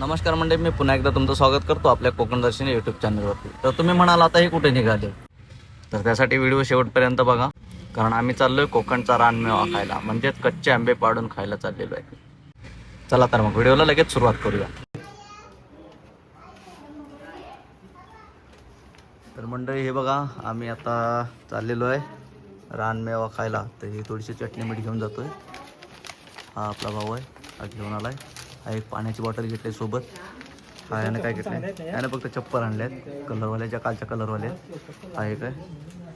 नमस्कार मंडळी, मी पुन्हा एकदा तुमचं स्वागत करतो आपल्या कोकण दर्शनी यूट्यूब चॅनलवरती. तर तुम्ही म्हणाल आता हे कुठे निघाले, तर त्यासाठी व्हिडिओ शेवटपर्यंत बघा, कारण आम्ही चाललोय कोकणचा रानमेवा खायला, म्हणजेच कच्चे आंबे पाडून खायला चाललेलो आहे. चला तर मग व्हिडिओला लगेच सुरुवात करूया. तर मंडळी हे बघा, आम्ही आता चाललेलो आहे रानमेवा खायला. तर ही थोडीशी चटणी मीठ घेऊन जातोय. हा आपला भाऊ आहे, हा घेऊन आलाय. हा एक पाण्याची बॉटल घेतली सोबत. हा याने काय घेतलंय, याने फक्त चप्पल आणल्यात कलरवाल्याच्या, कालच्या वाल्या. हा एक आहे,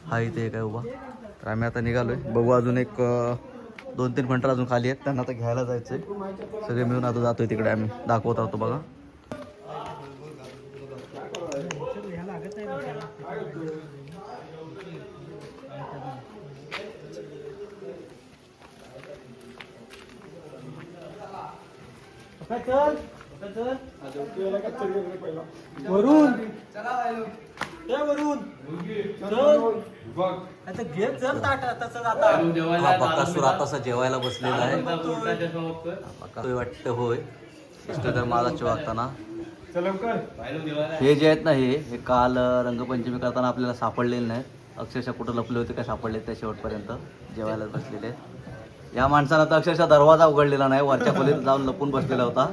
हा इथे एक आहे उभा. तर आम्ही आता निघालोय, बघू अजून एक 2-3 फंटर अजून खाली आहेत, त्यांना आता घ्यायला जायचंय. सगळे मिळून आता जातोय तिकडे, आम्ही दाखवत होतो बघा. वरून हा बकासूर आता जेवायला बसलेला आहे. वाटतं होय, इष्टकर महाराजच्या वागताना. हे जे आहेत ना, हे काल रंगपंचमी करताना आपल्याला सापडलेले नाहीत. अक्षरशः कुठं लपले होते काय सापडले त्या शेवटपर्यंत जेवायला बसलेले आहेत. या माणसानं तर अक्षरशः दरवाजा उघडलेला नाही, वरच्या खोलीत जाऊन लपून बसलेला होता,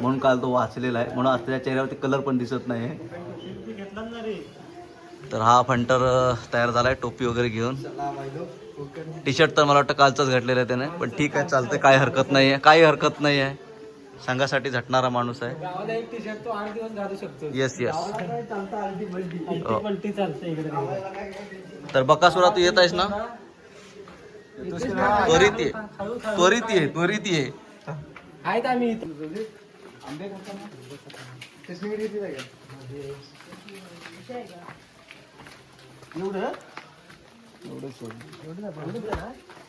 म्हणून काल तो वाचलेला आहे. म्हणून आज त्याच्या चेहऱ्यावरती कलर पण दिसत नाही. तर हा फंटर तयार झालाय टोपी वगैरे घेऊन. टी शर्ट तर मला वाटतं कालचाच घातलेला आहे त्याने, पण ठीक आहे, चालतंय, काही हरकत नाही आहे, काही हरकत नाही आहे. संघासाठी झटणारा माणूस आहे. Yes yes. तर बकासुरा तू येत आहेस ना, त्वरित ये, त्वरित ये, त्वरित ये. आहेत आम्ही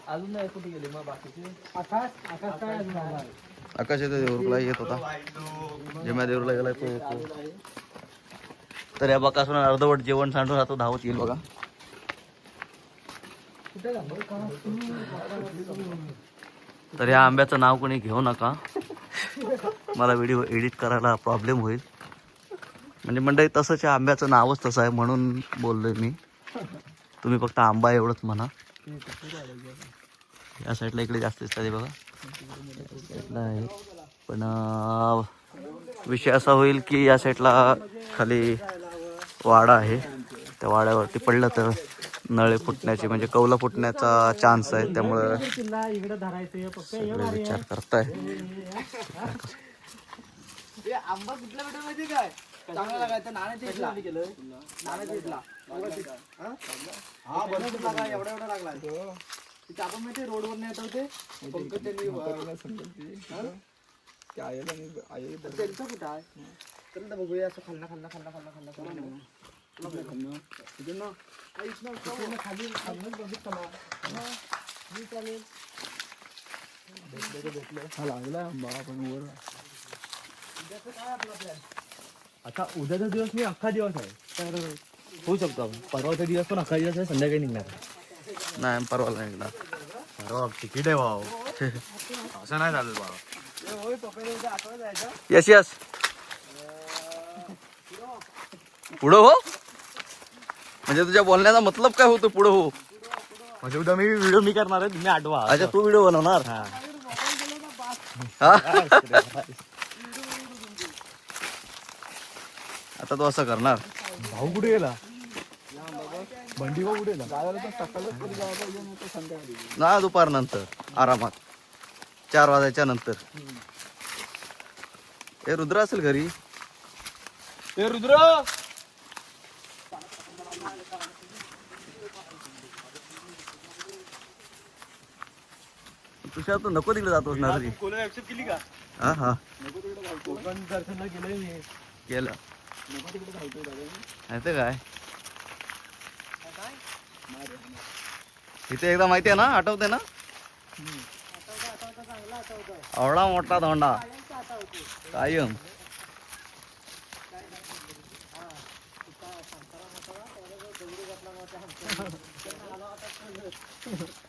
अजून नाही कुठे गेले मग बाकीचे. आकाश येतो, देऊरला येत होता, जेव्हा देऊरला गेला तो येतो. तर या बकासुरा अर्धवट जेवण सांडून राहतो, धावत येईल बघा. तर या आंब्याचं नाव कोणी घेऊ नका, मला व्हिडिओ एडिट करायला प्रॉब्लेम होईल. म्हणजे मंडळी तसंच या आंब्याचं नावच तसं आहे, म्हणून बोललोय मी. तुम्ही फक्त आंबा एवढंच म्हणा. या साईडला इकडे जास्त दिसतात बघा, साईडला आहे. पण विषय असा होईल की या साईडला खाली वाडा आहे, त्या वाड्यावरती पडलं तर नळे फुटण्याची म्हणजे कौला फुटण्याचा चान्स आहे. त्यामुळे विचार करताय. आंबा कुठल्या भेटत माहिती काय, चांगला लागायचा नाण्याच्या इथला हा भरपूर लागला, एवढा लागला. तिथे आपण माहिती रोडवर नाही येत होते पंकज त्यांनी त्यांचं कुठं आहे. तर बघूया असं खाल्ला खाल्ला खाल्ला खाल्ला खाल्ला लागला आंबा. आपण वर आता उद्याचा दिवस मी अख्खा दिवस आहे, होऊ शकतो आपण. परवाचा दिवस पण अख्खा दिवस आहे, संध्याकाळी निघणार नाही, परवाला निघणार. परवा तिकीट आहे भाऊ. असं नाही झालं बाबा. यस यस, पुढं हो. म्हणजे तुझ्या बोलण्याचा मतलब काय होतो, पुढं हो. म्हणजे उद्या मी व्हिडिओ मी करणार आहे, तुम्ही आठवा. अच्छा, तू व्हिडिओ बनवणार. हा. आता तू असं करणार. भाऊ कुठे गेला, बंडी भाऊ कुठे गेला. ना दुपार नंतर आरामात 4 वाजायच्या नंतर. हे रुद्र असेल घरी. ते रुद्र तुझ्या तू नको तिकडे जातोस ना रे. कोणी ऍक्सेप्ट केली का. हा हा कोकण दर्शनला गेलोय मी. केलं माहिती काय इथे एकदा माहिती आहे ना, आठवते ना, आवडा मोठा धोंडा कायम.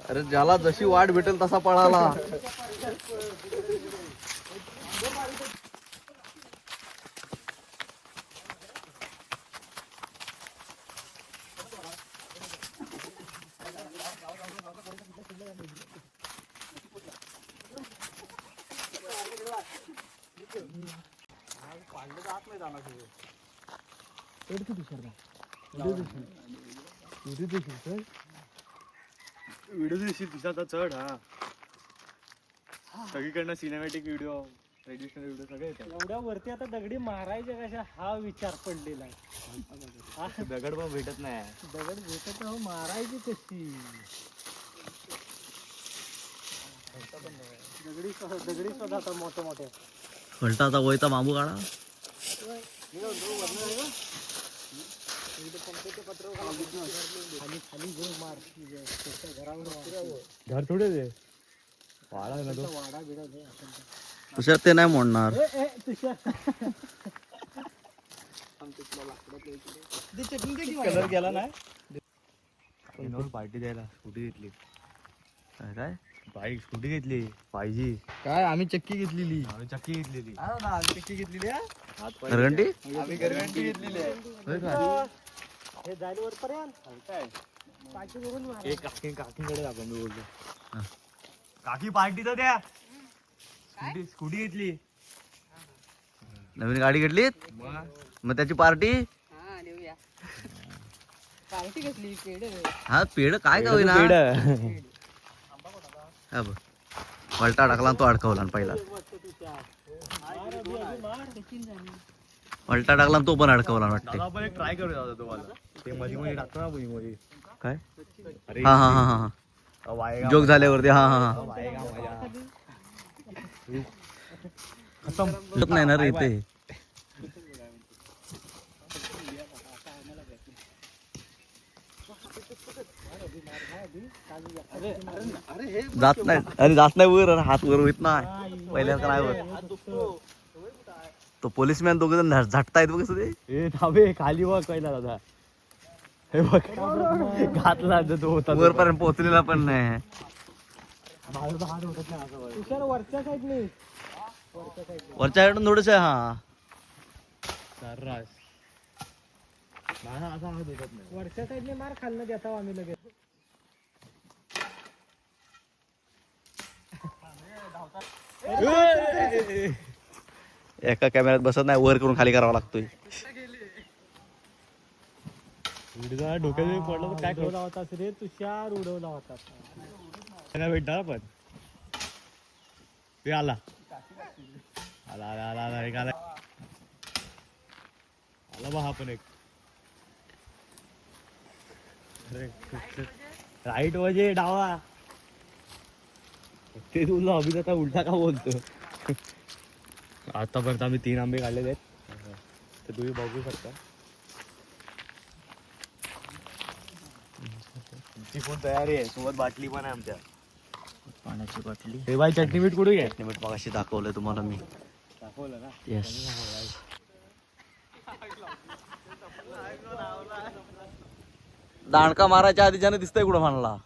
अरे ज्याला जशी वाट भेटेल तसा पळाला. व्हिडिओ दिसशील तुझा चढ हा सगळीकडनं सिनेमॅटिक व्हिडिओ ट्रेडिशनल व्हिडिओ सगळे येतात. एवढ्या वरती आता दगडी मारायचे कशा हा विचार पडलेला आहे. दगड पण भेटत नाही. दगड भेटत हो मारायची कशी दगडी सुद्धा आता मोठ्या मोठ्या फलटाचा वयचा बांबू काढा. घर थोडे दे वाडा आहे ना तो. वाडा बिडा दे तुषार ते नाही मोडणार. कलर गेला नाही. पार्टी द्यायला स्कूटी घेतली. काय काय बाईक स्कूटी घेतली पाहिजे. काय आम्ही चक्की घेतलेली. आम्ही चक्की घेतलेली. चक्की घेतलेली घरघंटी आम्ही घरघंटी घेतलेली आहे. होय का? हे जायला वरपर्यंत काय पाठी बघून मारा. एक काकीकडे आपण मी बोलतो. काकी पार्टी तर द्या. स्कूटी घेतली. नवीन गाडी घेतलीत मग त्याची पार्टी. पार्टी घेतली पेढे हा पेड काय का होईना. हा बघ पलटा टाकला आणि तो अडकवला आणि पहिला पलटा टाकला आणि तो पण अडकवला वाटते. दादा आपण एक ट्राय करूया दादा तुम्हाला. ते मध्ये मध्ये टाकतो ना मध्ये. काय अरे हा हा हा हा वायगा जोक झाल्यावरती हा हा हा वायगा मजा. खतम नाही ना रे ते. जात नाही अरे जात नाही वर अरे हात वर होत नाही पहिल्यासारखं नाही होत. तो पोलीसमॅन दोघ जण झटतायत बघ कसं ते. ए थांबे खाली बघ पहिला दादा. हे बघ घातला तो होता वरपर्यंत पोहोचलेला पण नाही. वरच्या साईडने वरच्या साईडून थोडस हा सर्रास. माझा असा हात होत नाही. वरच्या साईडने मार खाल्लं देता आम्ही लगेच. एका कॅमेऱ्यात बसत नाही वर करून खाली करावा लागतोय. डोक्यात पडलं तर काय उडवला होता रे तुषार उडवला होता. काय भेटणार पण ते आला आला आला आला आला एक आला आला बा हा पण एक. राईट वजे डावा ते तुला अभिज आता उलटा का बोलतो. आतापर्यंत आम्ही 3 आंबे काढलेले आहेत तर तुम्ही बघू शकता. तुमची फुल तयारी आहे. सोबत बाटली पण आहे आमच्या पाण्याची बाटली. हे बाई चटणी मीठ कुठे घे. मीठ मगाशी दाखवलंय तुम्हाला मी. दाखवलं ना. येस दांडका मारायच्या आधी ज्याने दिसतंय कुठं म्हणला.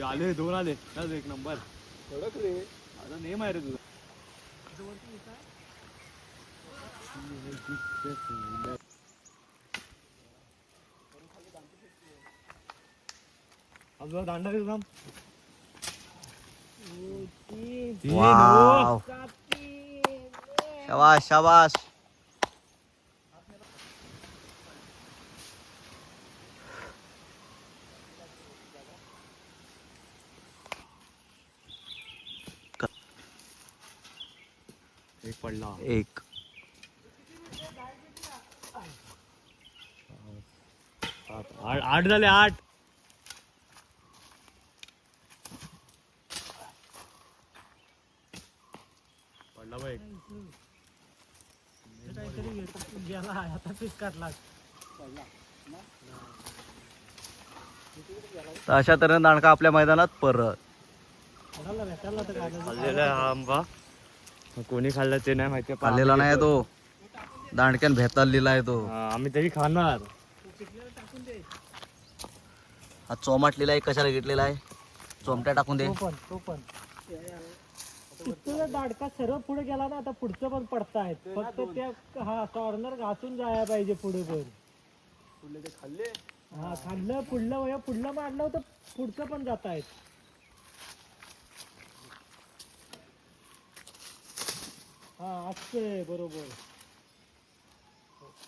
आले 2 आले. एक नंबर आता नेम आहे रे तुझा. तुझा दांडा रे तुझा. वाव शाबाश शाबाश. एक पडला. एक 8 झाले 8. पडला बाई. काहीतरी गेला आता पीस काढला. तर अशा तऱ्हेने दांडका आपल्या मैदानात परत. खाल्लेला आहे हा आंबा. कोणी खाल्लं ते नाही माहिती. खाल्लेला नाही तो, दांडक्यान भेताळलेला आहे तो. आम्ही तरी खाणार. हा चोमाटलेला आहे, कशाला घेतलेला आहे? चोमट्या टाकून दे. दाडका सरळ पुढे गेला ना, आता पुढचं पण पडतायत. फक्त त्या हा कॉर्नर घासून जायला पाहिजे पुढे पण. हा खाल्लं पुढलं मारलं तर पुढचं पण जात आहेत. हा असते बरोबर.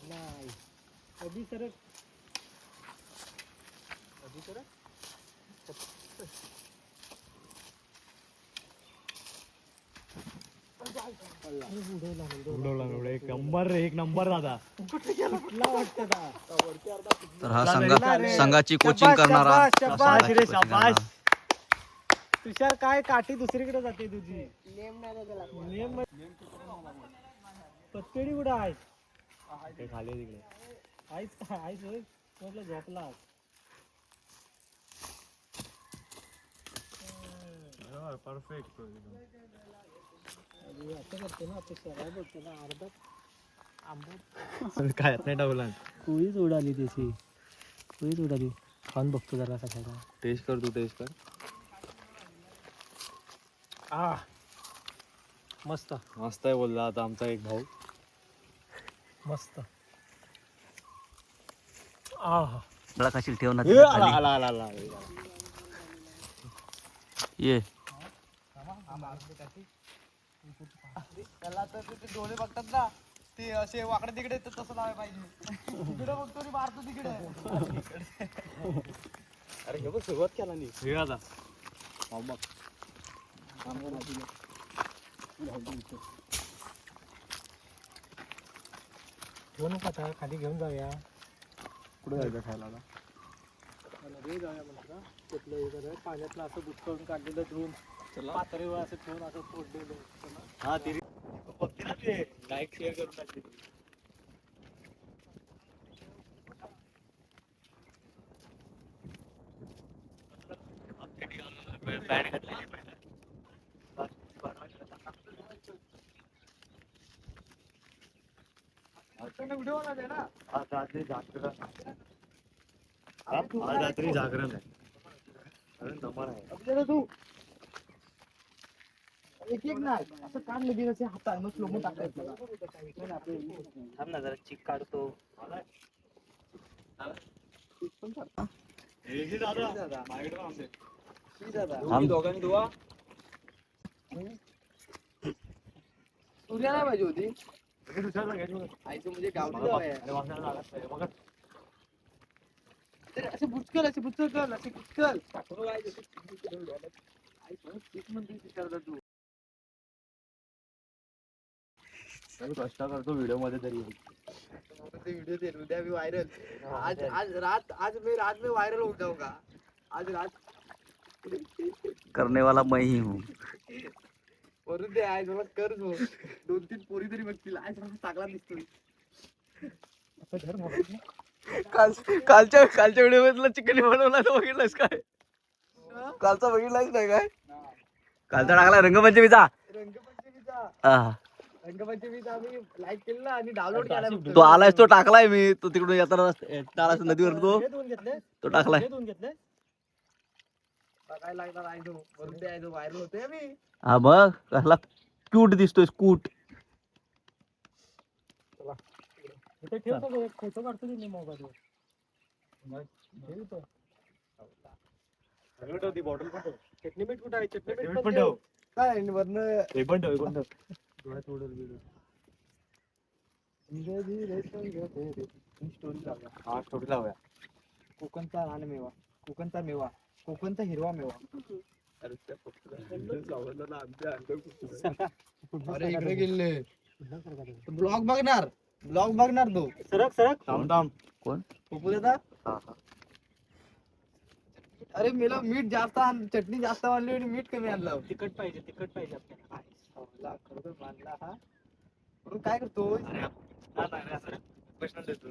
नाही कधी सरळ एक नंबर, एक नंबर दादा. तर हा संघाची कोचिंग करणारा. शाबास रे, शाबास. तुषार काय काठी दुसरीकडे जाते तुझी. नेम पत्तेडी कुठं आहे? ते खाली तिकडे. आईच होय म्हटलं झोपला. परफेक्ट. असं करतो ना आता सरळ बघतो ना अर्धा आंबट काय नाही टाकला. कुळीच उडाली त्याची. कुळीच उडाली. खाऊन बघतो जरा कशाला. टेस्ट कर तू, टेस्ट कर. मस्त मस्त आहे बोलला आता आमचा एक भाऊ. मस्त. आ मला कशी ठेवणार आला आला आला. ये. त्याला तर ते डोळे बघतात ना, ते असे वाकडे तिकडे तर तसं लावायला पाहिजे. तिकडे बघतो आणि मारतो तिकडे. अरे हे बघ सुरुवात केला नाही. हे आता घेऊ नका आता, खाली घेऊन जाऊया. कुठे जायचं खायला? जाऊया म्हणलं तिथलं हे जरा पाण्यातलं असं बुचकळून काढलेलं धुवून पातळीवर असं ठेवून असं फोडलेलं. हा ते बघते ना ते. लाईक शेअर करून टाकते. आज रात्री जागरण आहे. तू एक एक नाही असं काढ लगेच असे हातात मग स्लोमो टाकायचं. थांब ना जरा चिक काढतो. दोघांनी धुवा. सूर्या नाही पाहिजे होती. आईचं म्हणजे गावठी असे बुचकल असे बुचकल असे बुचकल. तू कष्ट करतो व्हिडिओ मध्ये तरी. व्हिडिओ दे उद्या मी व्हायरल. आज मैं वायरल हो जाऊंगा. आज रात करने वाला मैं ही हूँ. वरून दे आज मला कर. 2-3 पोरी तरी बघतील. आज चांगला दिसतोय. कालच्या व्हिडिओ मधला चिकन बनवला तर बघितलंस काय? कालचा बघितलाच नाही काय? कालचा टाकला रंगपंचमीचा. रंगपंचमीचा आम्ही लाईक केला आणि डाउनलोड केला. तो आलायस, तो टाकलाय मी. तो तिकडून येताना नदीवर तो टाकलाय. काय लागणार आहे तो वरून दे. आहे तो व्हायरल होतोय मी. हा बघ कसला क्यूट दिसतोय. क्यूट. इथे ठेवतो फोटो काढतो मी मोबाईलवर. बॉटल पण ठेव. चटणी मीठ कुठं आहे? चटणी हे मीठ पण ठेव. काय वरनं हे पण ठेव, हे पण ठेव. डोळ्यात उडल बिडल. स्टोरी लावूया. हा स्टोरी लावूया. कोकणचा रानमेवा, कोकणचा मेवा, कोकणचा हिरवा मेवा. अरे इकडे गेले. ब्लॉग बघणार तो. सरक थांब थांब. पोपू देता. अरे मेला मीठ जास्त चटणी जास्त आणली आणि मीठ कमी आणलं. तिखट पाहिजे आपल्याला. खरोखर मानला हा. म्हणून काय करतो. प्रश्न देतो.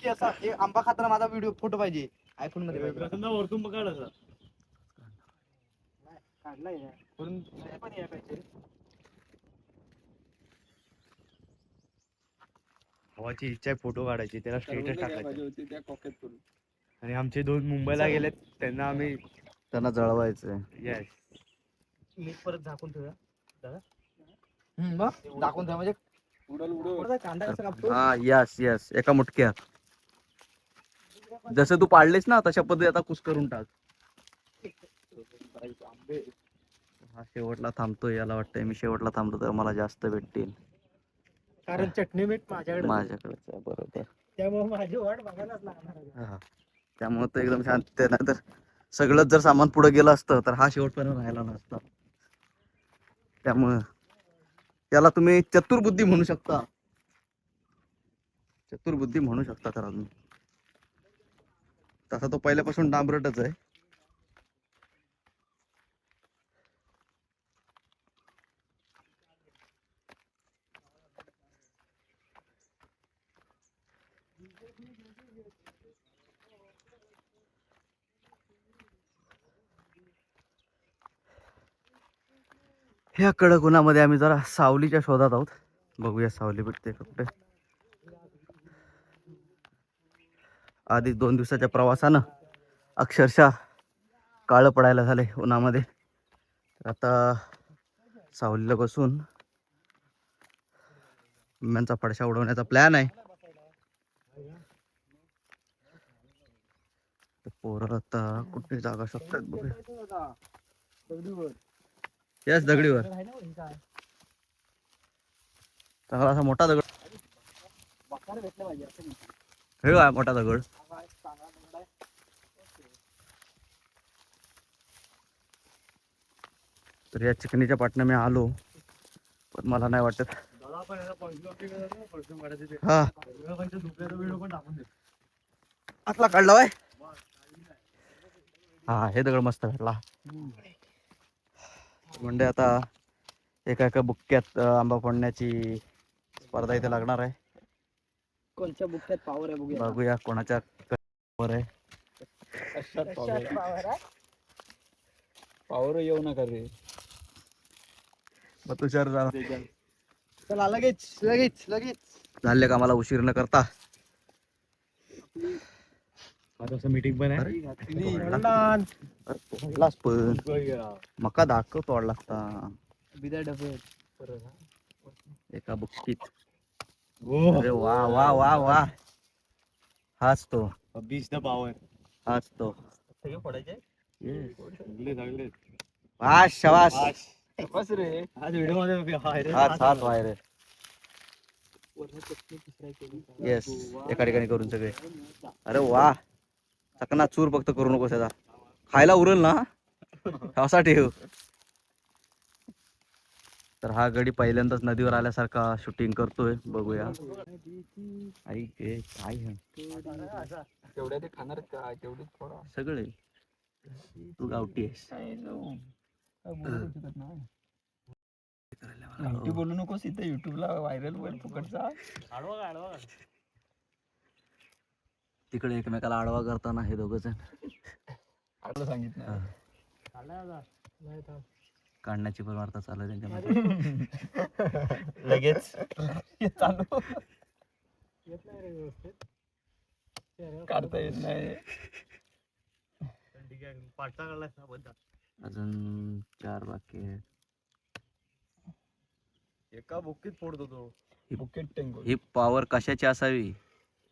की असा एक आंबा खाताना माझा व्हिडिओ फोटो पाहिजे आयफोन मध्ये पाहिजे. प्रसन्न वरतून पकड असं. काढलाय ना. वरून हे पण यायला पाहिजे. भावाची इच्छा आहे फोटो काढायची, त्याला स्टेटस ठरवून घ्यायला टाकायचं. पाहिजे होती त्या कोक्यात करून. आणि आमचे 2 मुंबईला गेलेत, त्यांना आम्ही त्यांना जळवायचंय. येस मीठ परत झाकून ठेवूया. मग दाखवून द्या म्हणजे उडल कांदा कसा कापतो. हा यस यस, एका मुटक्यात. जसं तू पाडलेस ना तशा पद्धती आता कुस करून टाक. हा शेवटला थांबतोय, याला वाटतंय मी शेवटला थांबलो तर मला जास्त भेटतील. कारण चटणी मीठ माझ्याकडे माझ्याकडेच आहे, बरोबर. त्यामुळे माझी वाट बघायलाच लागणार आहे. हा. त्यामुळे तर एकदम शांत आहे. नाहीतर सगळंच जर सामान पुढे गेलं असतं तर हा शेवटपर्यंत राहिला नसता. त्यामुळं त्याला तुम्ही चतुर्बुद्धी म्हणू शकता. चतुर्बुद्धी म्हणू शकता त्याला तुम्ही. तसा तो पहिल्यापासून डांबरटच आहे. ह्या कडक उन्हामध्ये आम्ही जरा सावलीच्या शोधात आहोत. बघूया सावली भेटते का कुठे. आधी 2 दिवसाच्या प्रवासानं अक्षरशः काळं पडायला झाले उन्हामध्ये. तर आता सावलीला बसून आंब्यांचा फडशा उडवण्याचा प्लॅन आहे. पोरं आता कुठे जागा शोधतात बघूया. याच दगडीवर चांगला असा मोठा दगड. हे काय मोठा दगड. तर या चिकनीच्या पाटण्या मी आलो, पण मला नाही वाटत. हा आतला काढला बाय. हा हे दगड मस्त भेटला. म्हणजे आता एका बुक्क्यात आंबा फोडण्याची स्पर्धा इथे लागणार आहे. कोणत्या बुक्यात पावर आहे बघूया. बघूया कोणाच्या वर आहे. पावर येऊ नका रे. मग तुषार जा. चला लगेच लगेच लगेच. झाले का मला उशीर न करता. आता मीटिंग पण आहे. तोडलास पण मका दाखव तोड लागता बिदा डबे एका बुक्कीत. अरे वा वा वा वा. हाच तो, बीच द पावर. हाच तो. सगळे फोडायचे. वाश शबाश. बस रे. आज व्हिडिओ मध्ये हाच हाच व्हायरल. येस एका ठिकाणी करून सगळे. अरे वा. चकना चूर फक्त करू नको त्याचा. खायला उरल ना असा ठेव. तर हा गडी पहिल्यांदाच नदीवर आल्यासारखा शूटिंग करतोय. बघूया. आई काय तेवढ्या ते खाणार का तेवढे थोडा सगळे. तू गावठी आहेस. गावठी बोलू नकोस इथे युट्यूबला व्हायरल होईल फुकटचा. तिकडे एकमेकाला आडवा करताना हे दोघ जण आपलं सांगितलं. काढण्याची पण वार्ता चालू आहे त्यांच्यामध्ये. लगेच चालू काढता येत नाही. अजून 4 बाकी आहेत. एका बुक्कीत फोडतो तो. ही पॉवर कशाची असावी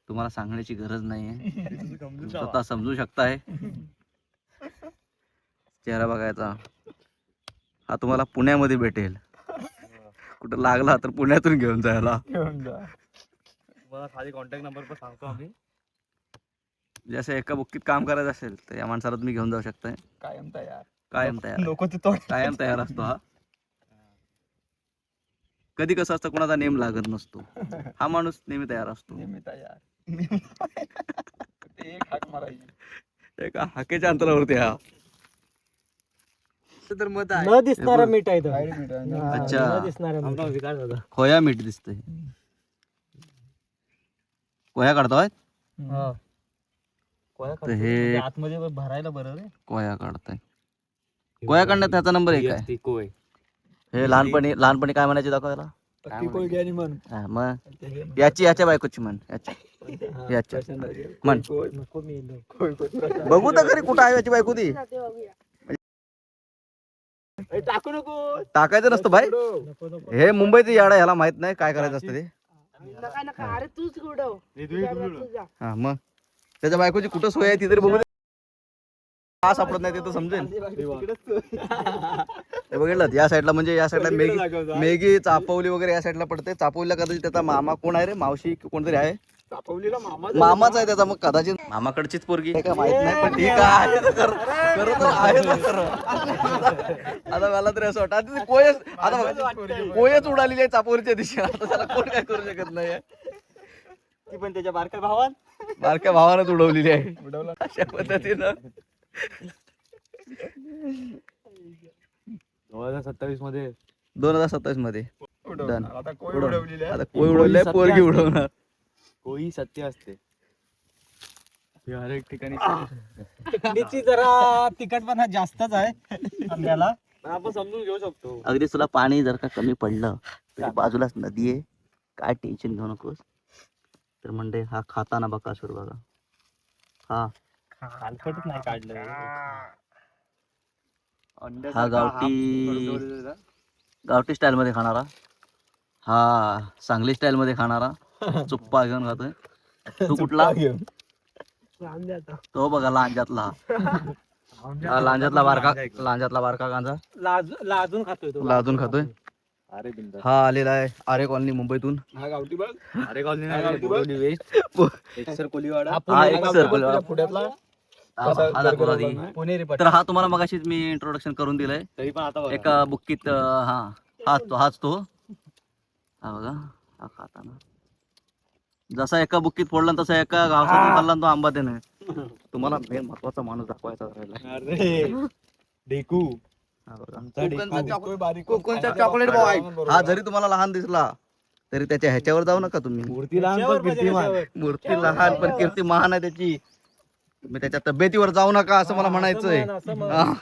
तुम्हाला सांगण्याची गरज नाहीये. स्वतः समजू शकताय. चेहरा बघायचा. हा तुम्हाला पुण्यामध्ये भेटेल. कुठं लागला तर पुण्यातून घेऊन जायला. तुम्हाला खाली कॉन्टॅक्ट नंबर पण सांगतो आम्ही. जसं एका बुक्कीत काम करायचं असेल तर या माणसाला तुम्ही घेऊन जाऊ शकताय. कायम तयार. कायम तयार. नको ते तोड. कायम तयार असतो हा. कधी कसं असतं कोणाचा नेम लागत नसतो. हा माणूस नेहमी तयार असतो. नेहमी तयार. ते एक हाक मारायची. एका हाकेच्या अंतरावरती हा. तर मत आहे. न दिसणारा मीठ आहे तो. अच्छा. न दिसणारा खोया मीठ दिसतंय. खोया काढतोय. तर हे आतमध्ये भरायला बरं रे. कोया काढताय. कोया काढण्यात त्याचा नंबर एक आहे. ती कोय. हे लहानपणी काय म्हणायचे दाखवायला? ती कोय घ्या आणि म्हण. हा, मग याच्या बायकोची म्हण. याच्या म्हण. नको मी येलो. बघू तर खरी कुठं आहे याची बायको ती. टाकू नको. टाकायचं नसतं भाई. नको नको. हे मुंबईचं याड आहे, ह्याला माहित नाही काय करायचं असतं ते. अरे तूच उडव. हा मग त्याच्या बायकोची कुठं सोय आहे ती तरी बघू दे. का सापडत नाही ते तर समजेल. हे बघितलं या साईडला, म्हणजे या साईडला मेगी चापवली वगैरे या साईडला पडते. चापवलीला कदाचित त्याचा मामा कोण आहे रे, मावशी कोणतरी आहे. मामाच आहे त्याचा, मग कदाचित मामाकडचीच पोरगी आहे का माहित नाही, पण ठीक आहे. खरं तर आहे ना खरं. आता मला तरी असं वाटतं आता कोयच, आता बघ, कोयच उडालेली आहे चापोरीच्या दिशेने. आता त्याला कोण काय करू शकत नाही. ती पण त्याच्या बारक्या भावान. बारक्या भावानंच उडवलेली आहे. अशा पद्धतीनं 2027 मध्ये 2027 मध्ये Done. आता कोय उडवलेली आहे. आता कोय उडवलंय, पोरगी उडवणार. कोई सत्य असते. हर एक ठिकाणी चटणीची जरा तिखटपणा जास्तच आहे आंब्याला. पण आपण समजून घेऊ शकतो. अगदी तुला पाणी जर का कमी पडलं तर बाजूलाच नदी आहे, काय टेन्शन घेऊ नकोस. तर म्हणजे हा खाताना बकासूर बघा. हा खालपटच नाही काढलं. हा गावठी स्टाईल मध्ये खाणारा, हा सांगली स्टाईल मध्ये खाणारा चुप्पा घेऊन खातोय. तू कुठला? तो बघा लांजातला. हा, लांजातला बारका गांजा लाजून खातोय तो. लाजून खातोय. अरे बिंदा. हा आलेला आहे आरे कॉलनी मुंबईतून. हा गावठी बघ. अरे कॉलनी नाही, बोरिवली वेस्ट. एक्सर कोलीवाडा. हा एक सर्कल पुण्यातला हा दाखवला आधी. पुणेरी पट्टी. तर हा तुम्हाला मगाशीच मी इंट्रोडक्शन करून दिलंय. तरी पण आता बघा. एका बुक्कीत हाच तो हा बघा. हा खाताना जसा एका बुक्कीत फोडला तसा एका गावसाठी खाल्ला तो आंबा त्याने. तुम्हाला मेन महत्वाचा माणूस दाखवायचा राहिला. अरे डेकू. हा बघा. कोकणचा चॉकलेट बॉय. हा जरी तुम्हाला लहान दिसला तरी त्याच्या ह्याच्यावर जाऊ नका तुम्ही. मूर्ती लहान पण कीर्तिमान. मूर्ती लहान पण कीर्ती महान आहे त्याची. तुम्ही त्याच्या तब्येतीवर जाऊ नका असं मला म्हणायचंय. असं म्हण. हा.